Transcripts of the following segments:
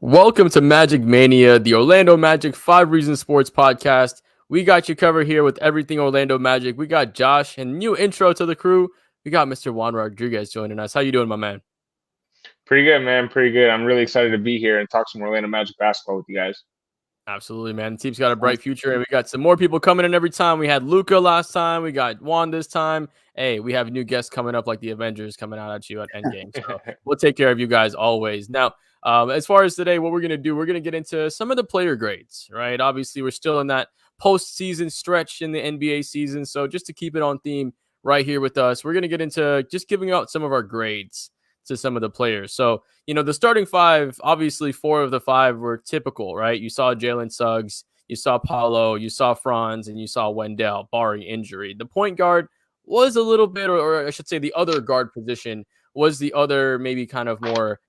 Welcome to Magic Mania, the Orlando Magic 5 Reasons Sports podcast. We got you covered here with everything Orlando Magic. We got Josh and new intro to the crew. We got Mr. Juan Rodriguez joining us. How you doing, my man? Pretty good, man. Pretty good. I'm really excited to be here and talk some Orlando Magic basketball with you guys. Absolutely, man. The team's got a bright future, and we got some more people coming in every time. We had Luca last time. We got Juan this time. Hey, we have new guests coming up like the Avengers coming out at you at Endgame. So we'll take care of you guys always. Now, as far as today, what we're going to do, we're going to get into some of the player grades, right? Obviously, we're still in that postseason stretch in the NBA season. So just to keep it on theme right here with us, we're going to get into just giving out some of our grades to some of the players. So, the starting five, obviously four of the five were typical, right? You saw Jalen Suggs, you saw Paulo, you saw Franz, and you saw Wendell, barring injury. The point guard was a little bit, or I should say the other guard position was the other maybe kind of more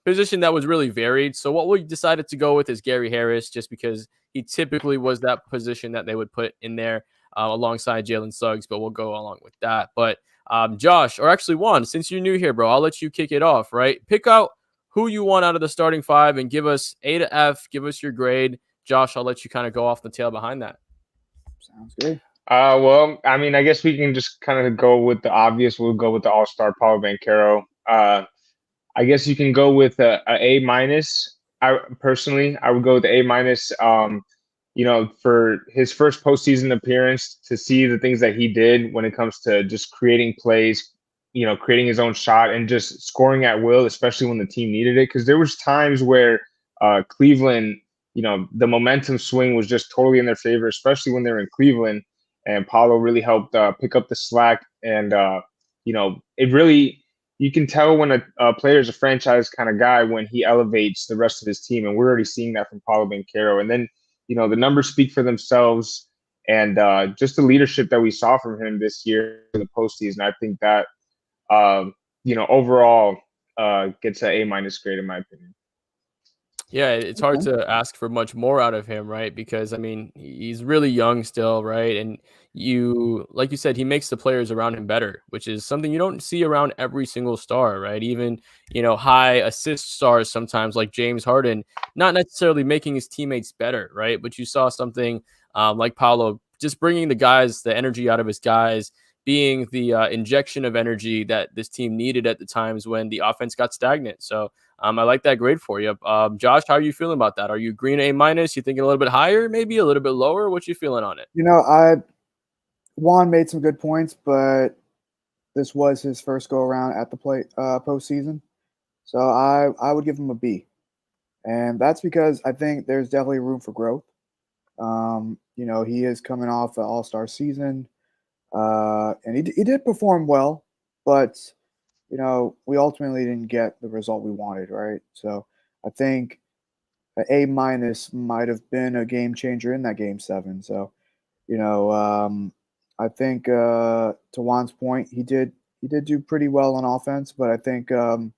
position that was really varied. So what we decided to go with is Gary Harris, just because he typically was that position that they would put in there alongside Jalen Suggs, but we'll go along with that. But Josh, or actually Juan, since you're new here, bro, I'll let you kick it off, right? Pick out who you want out of the starting five and give us A to F, give us your grade. Josh, I'll let you kind of go off the tail behind that. Sounds good. I guess we can just kind of go with the obvious. We'll go with the All-Star Paulo Banchero. I guess you can go with a minus. I personally, I would go with the A minus. For his first postseason appearance, to see the things that he did when it comes to just creating plays, creating his own shot and just scoring at will, especially when the team needed it. Because there was times where Cleveland, the momentum swing was just totally in their favor, especially when they're in Cleveland. And Paulo really helped pick up the slack. And, it really, you can tell when a player is a franchise kind of guy when he elevates the rest of his team. And we're already seeing that from Paulo Banchero. And then, the numbers speak for themselves, and just the leadership that we saw from him this year in the postseason. I think that, overall gets an A minus grade in my opinion. Yeah, it's hard to ask for much more out of him, right? Because he's really young still, right? And like you said, he makes the players around him better, which is something you don't see around every single star, right? Even, high assist stars sometimes like James Harden, not necessarily making his teammates better, right? But you saw something like Paulo just bringing the energy out of his guys, being the injection of energy that this team needed at the times when the offense got stagnant. So I like that grade for you. Josh, how are you feeling about that? Are you green A minus? You thinking a little bit higher, maybe a little bit lower? What you feeling on it? Juan made some good points, but this was his first go around at the postseason. So I would give him a B. And that's because I think there's definitely room for growth. He is coming off an all-star season. And he did perform well, but we ultimately didn't get the result we wanted, right? So I think an A minus might have been a game changer in that game 7. So, I think to Juan's point, he did do pretty well on offense, but I think there's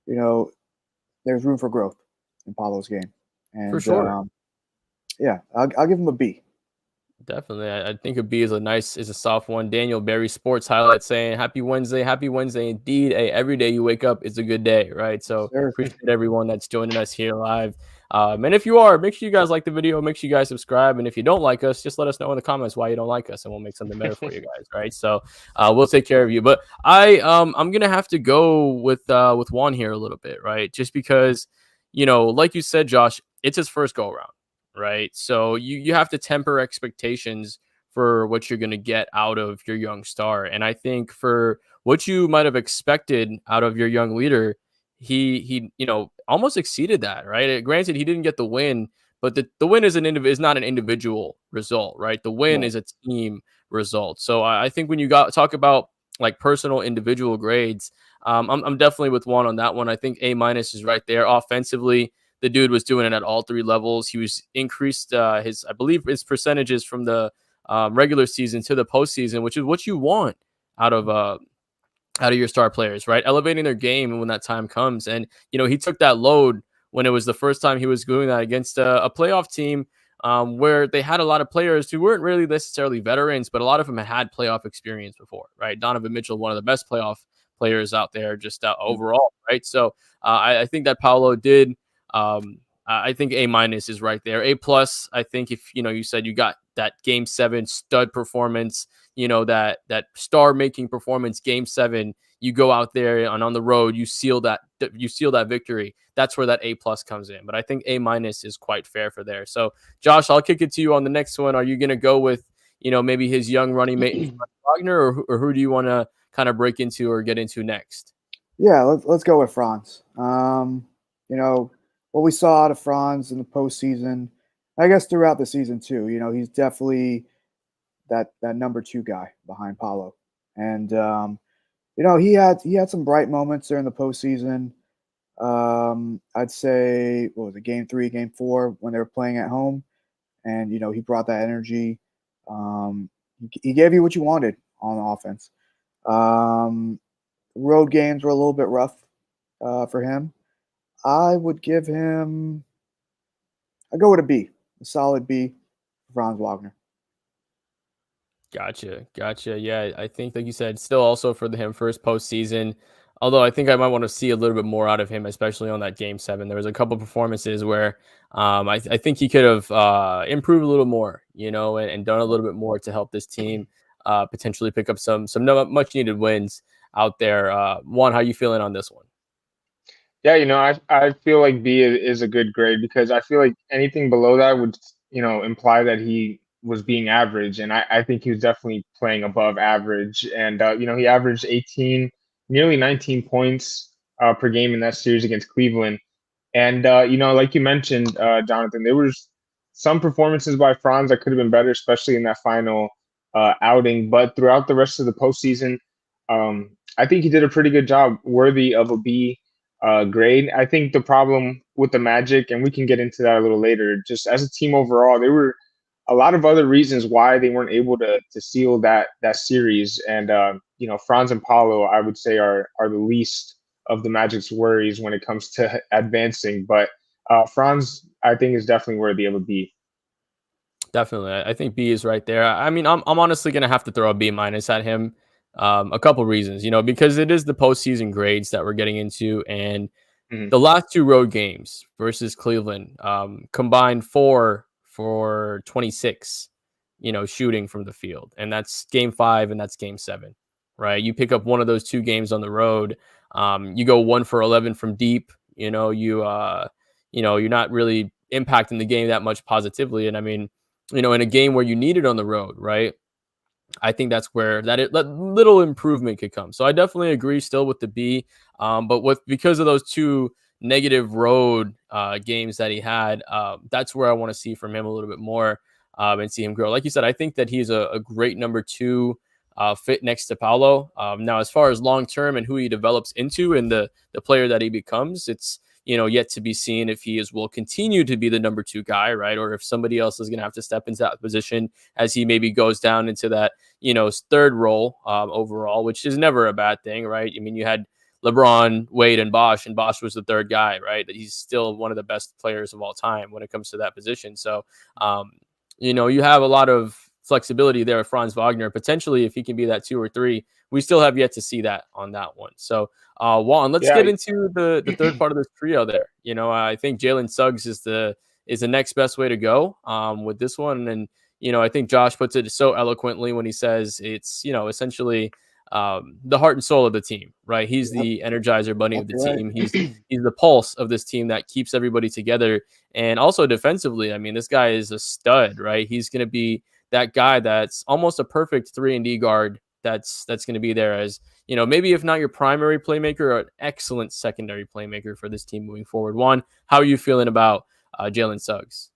room for growth in Paulo's game. And for sure. I'll give him a B. Definitely. I think a B is a soft one. Daniel Berry Sports highlight saying happy Wednesday indeed. Hey, every day you wake up is a good day, right? So appreciate everyone that's joining us here live. And if you are, make sure you guys like the video, make sure you guys subscribe. And if you don't like us, just let us know in the comments why you don't like us and we'll make something better for you guys, right? So we'll take care of you. But I'm gonna have to go with Juan here a little bit, right? Just because, like you said, Josh, it's his first go around. Right. So you have to temper expectations for what you're going to get out of your young star. And I think for what you might have expected out of your young leader, he almost exceeded that. Right. Granted, he didn't get the win, but the win is not an individual result. Right. The win is a team result. So I think when you talk about like personal individual grades, I'm definitely with Juan on that one. I think A minus is right there offensively. The dude was doing it at all three levels. He was increased I believe his percentages from the regular season to the postseason, which is what you want out of your star players, right? Elevating their game when that time comes. And, he took that load when it was the first time he was doing that against a playoff team where they had a lot of players who weren't really necessarily veterans, but a lot of them had playoff experience before, right? Donovan Mitchell, one of the best playoff players out there just overall, right? So I think that Paulo did I think A minus is right there. A plus, I think if you said you got that Game 7 stud performance, that star making performance, Game 7, you go out there and on the road, you seal that victory. That's where that A plus comes in. But I think A minus is quite fair for there. So Josh, I'll kick it to you on the next one. Are you going to go with maybe his young running mate Wagner, or who do you want to kind of break into or get into next? Yeah, let's go with Franz. What we saw out of Franz in the postseason, I guess throughout the season too. He's definitely that number 2 guy behind Paulo, and he had some bright moments during the postseason. I'd say what was it, Game 3, Game 4 when they were playing at home, and he brought that energy. He gave you what you wanted on offense. Road games were a little bit rough for him. I would give him. I go with a B, a solid B, for Franz Wagner. Gotcha. Yeah, I think, like you said, still also for him first postseason. Although I think I might want to see a little bit more out of him, especially on that Game 7. There was a couple performances where I think he could have improved a little more, and done a little bit more to help this team potentially pick up some much needed wins out there. Juan, how you feeling on this one? Yeah, I feel like B is a good grade because I feel like anything below that would, imply that he was being average. And I think he was definitely playing above average. And, he averaged 18, nearly 19 points per game in that series against Cleveland. And, like you mentioned, Jonathan, there was some performances by Franz that could have been better, especially in that final outing. But throughout the rest of the postseason, I think he did a pretty good job, worthy of a B grade. I think the problem with the Magic, and we can get into that a little later, just as a team overall, there were a lot of other reasons why they weren't able to seal that series. And Franz and Paulo, I would say, are the least of the Magic's worries when it comes to advancing. But Franz, I think, is definitely worthy of a B. Definitely, I think B is right there. I mean, I'm honestly gonna have to throw a B minus at him. A couple reasons, because it is the postseason grades that we're getting into, and Mhm. the last 2 road games versus Cleveland combined for 26, shooting from the field, and that's Game 5 and that's Game 7, right? You pick up one of those 2 games on the road, you go 1 for 11 from deep. You're not really impacting the game that much positively, and I mean, in a game where you need it on the road, right? I think that's where that little improvement could come. So I definitely agree still with the B. But because of those 2 negative road games that he had, that's where I want to see from him a little bit more and see him grow. Like you said, I think that he's a great number 2 fit next to Paulo. Now, as far as long term and who he develops into and the player that he becomes, it's yet to be seen if will continue to be the number 2 guy, right? Or if somebody else is going to have to step into that position as he maybe goes down into that, third role overall, which is never a bad thing, right? I mean, you had LeBron, Wade, and Bosch was the third guy, right? He's still one of the best players of all time when it comes to that position. So, you have a lot of flexibility there with Franz Wagner. Potentially, if he can be that 2 or 3, we still have yet to see that on that one. So, Juan, let's get into the third part of this trio there. I think Jalen Suggs is the next best way to go with this one. And, I think Josh puts it so eloquently when he says it's, essentially the heart and soul of the team, right? He's the Energizer Bunny of the team. He's the pulse of this team that keeps everybody together. And also defensively, I mean, this guy is a stud, right? He's going to be that guy that's almost a perfect 3-and-D guard that's going to be there as, maybe if not your primary playmaker, an excellent secondary playmaker for this team moving forward. Juan, how are you feeling about Jalen Suggs?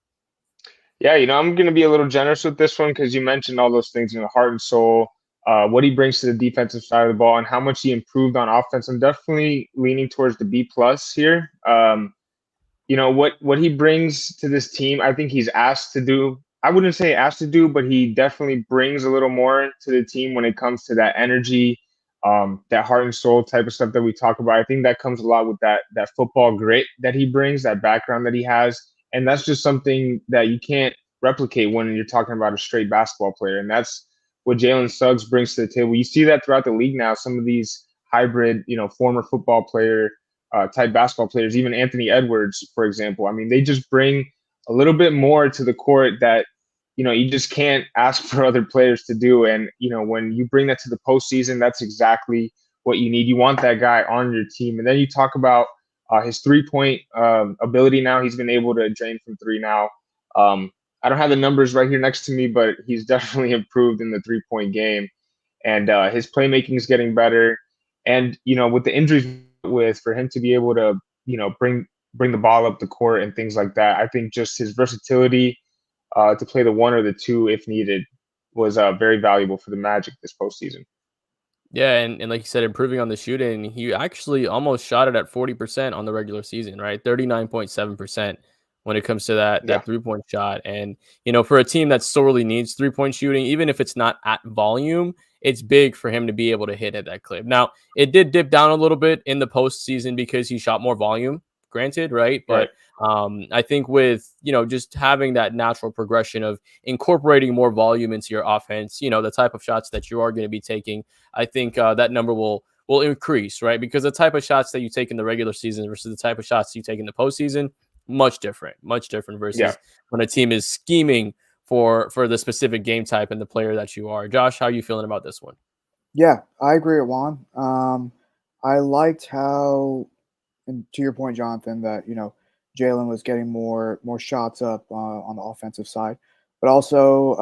Yeah, I'm going to be a little generous with this one because you mentioned all those things, heart and soul, what he brings to the defensive side of the ball, and how much he improved on offense. I'm definitely leaning towards the B plus here. What he brings to this team, I think he's asked to do. I wouldn't say asked to do, but he definitely brings a little more to the team when it comes to that energy, that heart and soul type of stuff that we talk about. I think that comes a lot with that football grit that he brings, that background that he has, and that's just something that you can't replicate when you're talking about a straight basketball player. And that's what Jalen Suggs brings to the table. You see that throughout the league now. Some of these hybrid, former football player type basketball players, even Anthony Edwards, for example. I mean, they just bring a little bit more to the court that, you just can't ask for other players to do. And, when you bring that to the postseason, that's exactly what you need. You want that guy on your team. And then you talk about his 3-point ability now. He's been able to drain from three now. I don't have the numbers right here next to me, but he's definitely improved in the 3-point game. And his playmaking is getting better. And, with the injuries for him to be able to, bring the ball up the court and things like that, I think just his versatility to play the 1 or the 2 if needed was very valuable for the Magic this postseason. Yeah, and like you said, improving on the shooting, he actually almost shot it at 40% on the regular season, right? 39.7% when it comes to that Yeah. 3-point shot. And for a team that sorely needs 3-point shooting, even if it's not at volume, it's big for him to be able to hit at that clip. Now, it did dip down a little bit in the postseason because he shot more volume, granted, right? But I think with just having that natural progression of incorporating more volume into your offense, the type of shots that you are going to be taking, I think that number will increase, right? Because the type of shots that you take in the regular season versus the type of shots you take in the postseason, much different versus when a team is scheming for the specific game type and the player that you are. Josh, how are you feeling about this one? Yeah, I agree with Juan. I liked how, and to your point, Jonathan, that Jalen was getting more shots up on the offensive side, but also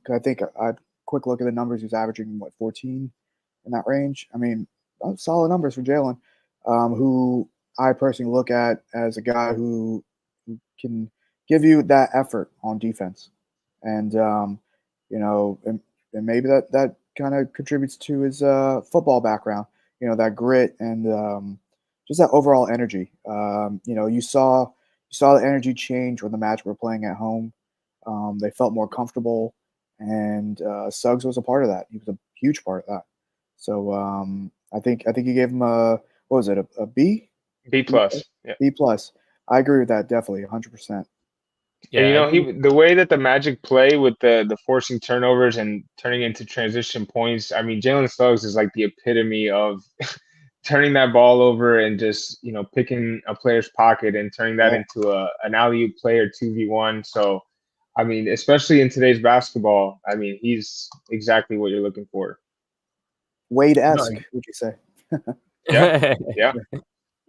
'cause I think a quick look at the numbers, he's averaging 14 in that range. I mean, solid numbers for Jalen, who I personally look at as a guy who can give you that effort on defense, and and maybe that kind of contributes to his football background. That grit and just that overall energy. You saw the energy change when the Magic were playing at home. They felt more comfortable, and Suggs was a part of that. He was a huge part of that. So I think you gave him what was it, a B? B plus. Yeah. B plus. I agree with that definitely, 100%. Yeah, And the way that the Magic play with the forcing turnovers and turning into transition points, I mean, Jalen Suggs is like the epitome of turning that ball over and just picking a player's pocket and turning that into an alley-oop play or 2v1. So, I mean, especially in today's basketball, I mean, he's exactly what you're looking for. Wade-esque, would you say? Yeah.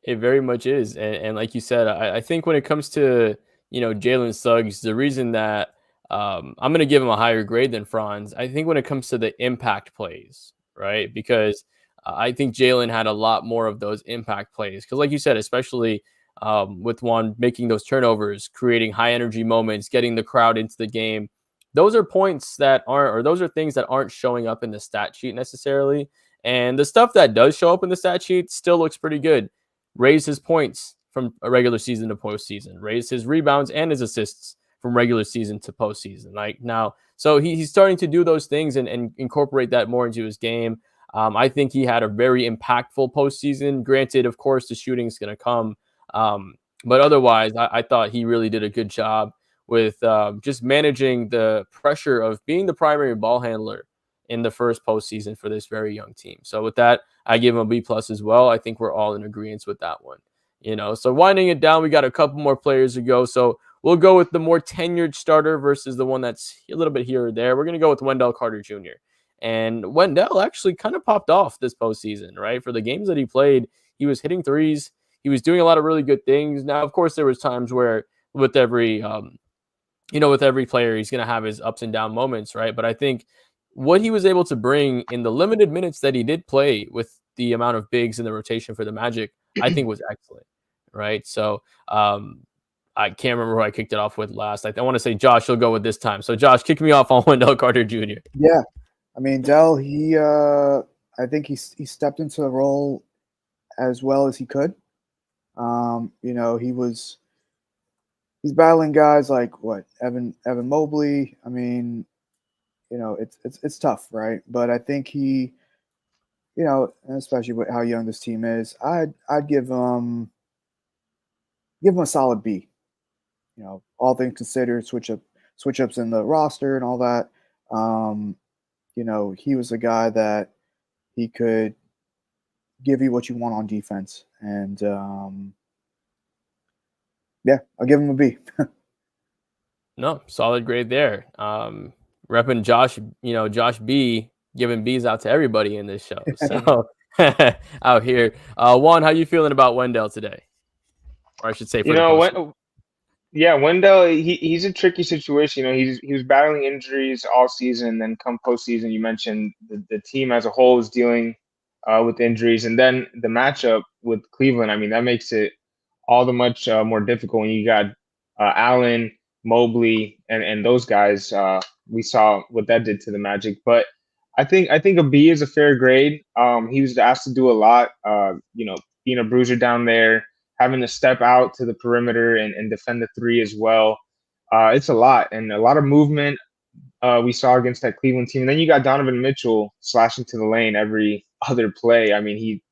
It very much is. And like you said, I think when it comes to, Jalen Suggs, the reason that I'm going to give him a higher grade than Franz, I think when it comes to the impact plays, right? Because I think Jalen had a lot more of those impact plays. Because like you said, especially with Juan making those turnovers, creating high energy moments, getting the crowd into the game, those are points that aren't, or those are things that aren't showing up in the stat sheet necessarily. And the stuff that does show up in the stat sheet still looks pretty good. Raised his points from a regular season to postseason, raised his rebounds and his assists from regular season to postseason. Like now, so he's starting to do those things and incorporate that more into his game. I think he had a very impactful postseason. Granted, of course, the shooting is going to come. But otherwise, I thought he really did a good job with just managing the pressure of being the primary ball handler in the first postseason for this very young team. So with that, I give him a B plus as well. I think we're all in agreement with that one. So winding it down, we got a couple more players to go. So we'll go with the more tenured starter versus the one that's a little bit here or there. We're going to go with Wendell Carter Jr. And Wendell actually kind of popped off this postseason, right? For the games that he played, he was hitting threes. He was doing a lot of really good things. Now, of course, there was times where with every with every player, he's going to have his ups and down moments, right? But I think what he was able to bring in the limited minutes that he did play with the amount of bigs in the rotation for the Magic, I think was excellent, right? So I can't remember who I kicked it off with last. I want to say Josh, you'll go with this time. So Josh, kick me off on Wendell Carter Jr. Yeah, I mean Dell, I think he stepped into the role as well as he could. He's battling guys like what Evan Mobley. I mean, it's tough, right? But I think he, especially with how young this team is, I'd give him a solid B. All things considered, switch ups in the roster and all that. He was a guy that he could give you what you want on defense. And yeah, I'll give him a B. No, solid grade there. Repping Josh, Josh B, giving B's out to everybody in this show. So out here, Juan, how you feeling about Wendell today? Or I should say for the post. Yeah, Wendell, he's a tricky situation. He was battling injuries all season. Then come postseason, you mentioned the team as a whole is dealing with injuries, and then the matchup with Cleveland. I mean, that makes it all the much more difficult when you got Allen, Mobley, and those guys. We saw what that did to the Magic, but I think a B is a fair grade. He was asked to do a lot. Being a bruiser down there, having to step out to the perimeter and defend the three as well. It's a lot and a lot of movement we saw against that Cleveland team. And then you got Donovan Mitchell slashing to the lane every other play. I mean, he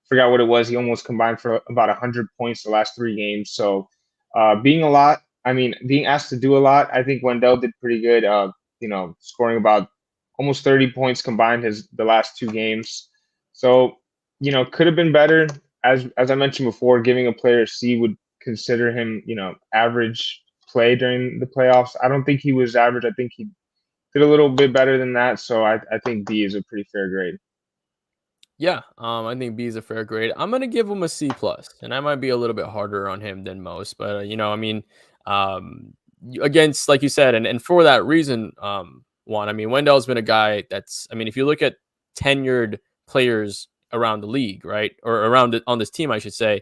forgot what it was. He almost combined for about 100 points the last 3 games. So being asked to do a lot, I think Wendell did pretty good, scoring about almost 30 points combined the last 2 games. So, could have been better. As I mentioned before, giving a player a C would consider him, average play during the playoffs. I don't think he was average. I think he did a little bit better than that. So I think B is a pretty fair grade. Yeah, I think B is a fair grade. I'm gonna give him a C plus, and I might be a little bit harder on him than most, but against like you said, and for that reason, Juan, I mean, Wendell's been a guy that's, I mean, if you look at tenured players around the league, right, or on this team, I should say,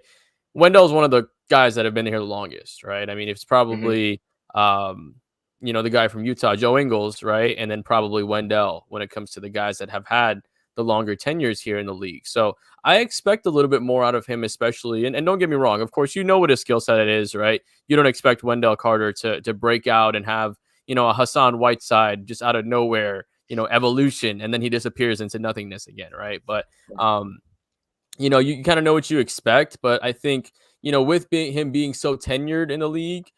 Wendell's one of the guys that have been here the longest, right? I mean, it's Mm-hmm. probably the guy from Utah, Joe Ingles, right, and then probably Wendell when it comes to the guys that have had the longer tenures here in the league. So I expect a little bit more out of him, especially. And don't get me wrong, of course, you know what his skill set it is, right? You don't expect Wendell Carter to break out and have, a Hassan Whiteside just out of nowhere, evolution, and then he disappears into nothingness again, right? But you kind of know what you expect, but I think, with him being so tenured in the league,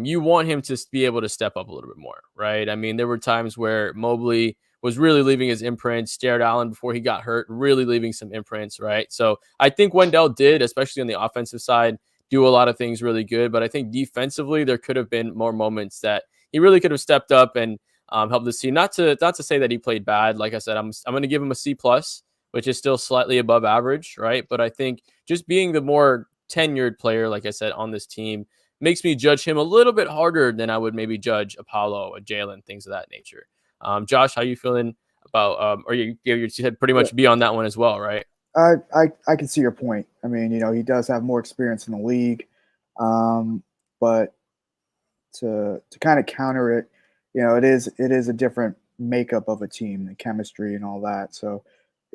you want him to be able to step up a little bit more, right? I mean, there were times where Mobley was really leaving his imprints. Jared Allen, before he got hurt, really leaving some imprints, right? So I think Wendell did, especially on the offensive side, do a lot of things really good. But I think defensively, there could have been more moments that he really could have stepped up and helped the team. Not to say that he played bad. Like I said, I'm going to give him a C plus, which is still slightly above average, right? But I think just being the more tenured player, like I said, on this team makes me judge him a little bit harder than I would maybe judge Apollo, a Jalen, things of that nature. Josh, how you feeling about? Or you said pretty much be on that one as well, right? I can see your point. I mean, he does have more experience in the league, but to kind of counter it, it is a different makeup of a team, the chemistry and all that. So,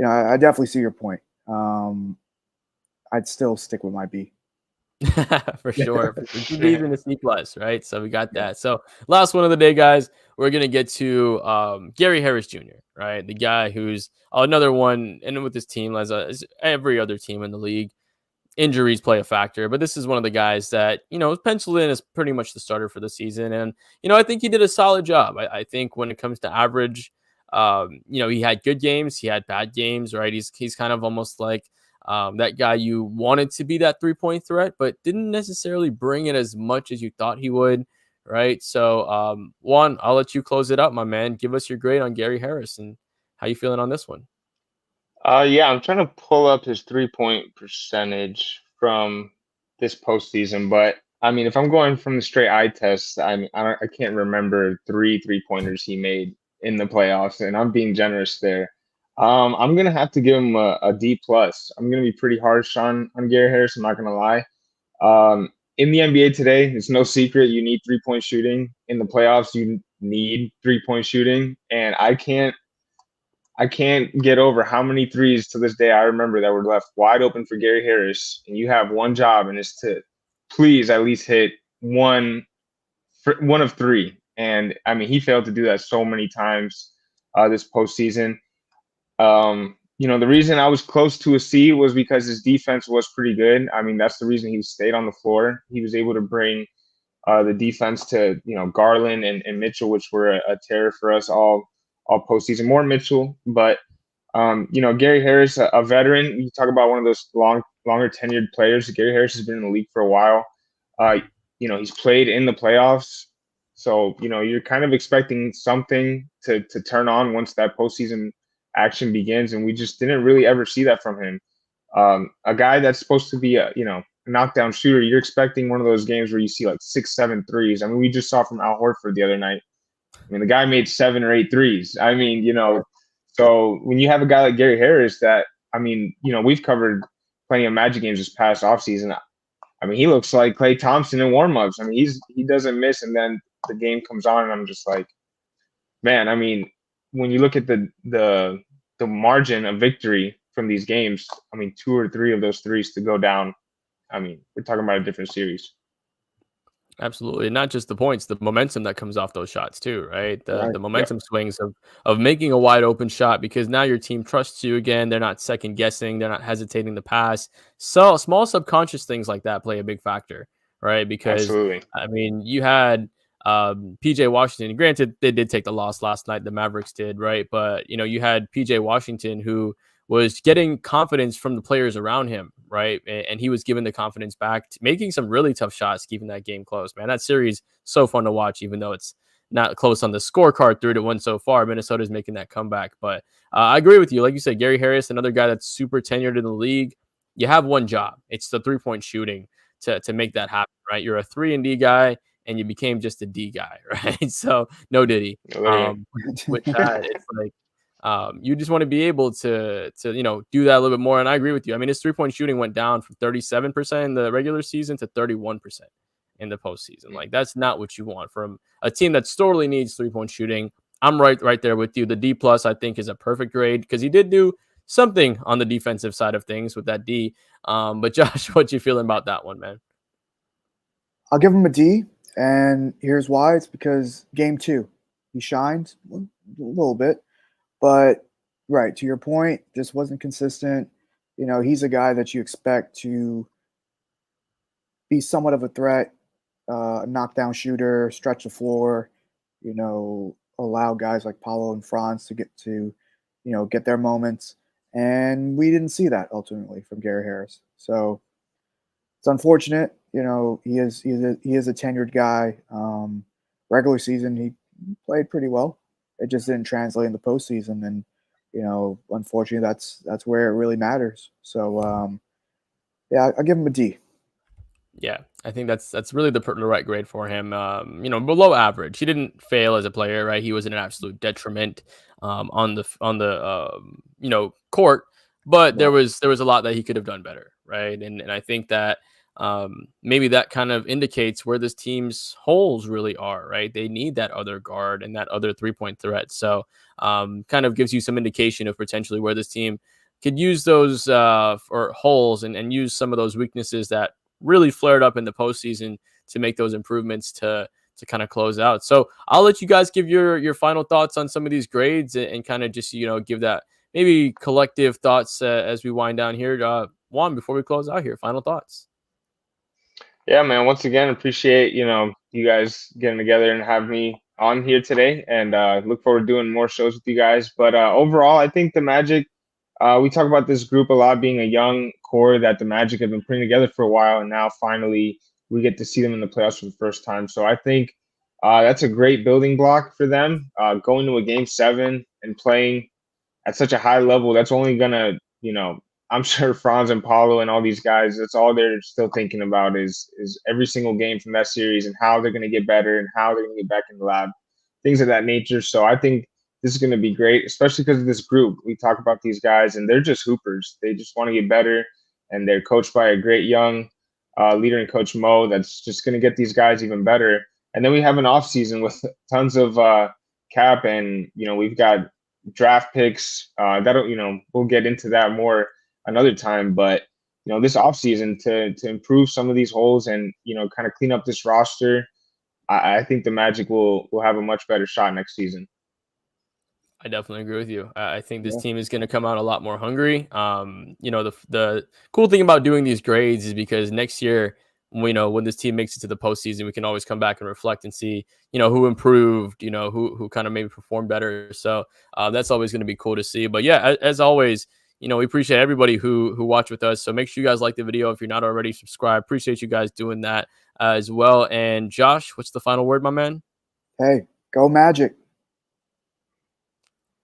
I definitely see your point. I'd still stick with my B. For sure. Two B's and a C plus, right? So we got that. So last one of the day, guys, we're gonna get to Gary Harris Jr., right? The guy who's another one, and with this team, as every other team in the league, injuries play a factor. But this is one of the guys that penciled in as pretty much the starter for the season, and I think he did a solid job. I think when it comes to average, he had good games, he had bad games, right? He's kind of almost like that guy you wanted to be that 3-point threat, but didn't necessarily bring it as much as you thought he would, right? So, Juan, I'll let you close it up, my man. Give us your grade on Gary Harris and how you feeling on this one. Yeah, I'm trying to pull up his 3-point percentage from this postseason, but I mean, if I'm going from the straight eye test, I can't remember 3 3-pointers he made in the playoffs, and I'm being generous there. I'm gonna have to give him a D plus. I'm gonna be pretty harsh on Gary Harris. I'm not gonna lie. In the NBA today, it's no secret you need 3-point shooting. In the playoffs, you need 3-point shooting, and I can't get over how many threes to this day I remember that were left wide open for Gary Harris, and you have one job, and it's to please at least hit one of three. And I mean, he failed to do that so many times this postseason. The reason I was close to a C was because his defense was pretty good. I mean, that's the reason he stayed on the floor. He was able to bring the defense to Garland and Mitchell, which were a terror for us all postseason. More Mitchell, but Gary Harris, a veteran. You talk about one of those longer tenured players. Gary Harris has been in the league for a while. Uh, he's played in the playoffs, so you're kind of expecting something to turn on once that postseason action begins, and we just didn't really ever see that from him. A guy that's supposed to be a knockdown shooter, you're expecting one of those games where you see like 6, 7 threes. I mean, we just saw from Al Horford the other night. I mean, the guy made 7 or 8 threes. I mean, so when you have a guy like Gary Harris that, I mean, we've covered plenty of Magic games this past offseason. I mean, he looks like Klay Thompson in warmups. I mean, he doesn't miss, and then the game comes on, and I'm just like, man. I mean, when you look at the margin of victory from these games, I mean, 2 or 3 of those threes to go down. I mean, we're talking about a different series. Absolutely. Not just the points, the momentum that comes off those shots too, right? The Right. the momentum swings of making a wide open shot because now your team trusts you again. They're not second guessing, they're not hesitating to pass. So small subconscious things like that play a big factor, right? Because Absolutely. I mean, you had PJ Washington. Granted, they did take the loss last night, the Mavericks did, right? But you had PJ Washington who was getting confidence from the players around him, right? And he was given the confidence back, making some really tough shots, keeping that game close. Man, that series so fun to watch, even though it's not close on the scorecard 3-1 so far. Minnesota's making that comeback, but I agree with you. Like you said, Gary Harris, another guy that's super tenured in the league. You have one job; it's the 3-point shooting to make that happen, right? You're a 3-and-D guy, and you became just a D guy, right? So no Diddy. Literally. With that, it's like you just want to be able to do that a little bit more. And I agree with you. I mean, his 3-point shooting went down from 37% in the regular season to 31% in the postseason. Like that's not what you want from a team that sorely needs 3-point shooting. I'm right there with you. The D plus I think is a perfect grade because he did do something on the defensive side of things with that D. But Josh, what you feeling about that one, man? I'll give him a D, and here's why. It's because game 2, he shined a little bit, but right to your point, just wasn't consistent. He's a guy that you expect to be somewhat of a threat, knockdown shooter, stretch the floor, allow guys like Paulo and Franz to get their moments. And we didn't see that ultimately from Gary Harris. So it's unfortunate. He is a tenured guy. Regular season, he played pretty well. It just didn't translate in the postseason, and unfortunately, that's where it really matters. So, yeah, I'll give him a D. Yeah, I think that's really the right grade for him. Below average. He didn't fail as a player, right? He was an absolute detriment on the court, but there Right. was a lot that he could have done better, right? And I think that maybe that kind of indicates where this team's holes really are, right? They need that other guard and that other 3-point threat. So kind of gives you some indication of potentially where this team could use those or holes and use some of those weaknesses that really flared up in the postseason to make those improvements to kind of close out. So I'll let you guys give your final thoughts on some of these grades and kind of just give that maybe collective thoughts as we wind down here. Juan, before we close out here, final thoughts. Yeah, man. Once again, appreciate you guys getting together and have me on here today, and look forward to doing more shows with you guys. But overall, I think the Magic. We talk about this group a lot being a young core that the Magic have been putting together for a while, and now finally we get to see them in the playoffs for the first time. So I think that's a great building block for them. Going to a Game 7 and playing at such a high level, that's only gonna, I'm sure Franz and Paulo and all these guys, that's all they're still thinking about is every single game from that series and how they're gonna get better and how they're gonna get back in the lab, things of that nature. So I think this is gonna be great, especially because of this group. We talk about these guys and they're just hoopers. They just want to get better, and they're coached by a great young leader in Coach Mo that's just gonna get these guys even better. And then we have an off season with tons of cap, and we've got draft picks. That'll we'll get into that more another time. But this offseason to improve some of these holes and kind of clean up this roster, I think the Magic will have a much better shot next season. I definitely agree with you. I think this Yeah. team is going to come out a lot more hungry. The cool thing about doing these grades is because next year when this team makes it to the postseason, we can always come back and reflect and see, who improved, who kind of maybe performed better. So that's always going to be cool to see. But yeah, as always, we appreciate everybody who watched with us. So make sure you guys like the video. If you're not already subscribed, appreciate you guys doing that as well. And Josh, what's the final word, my man? Hey, go Magic.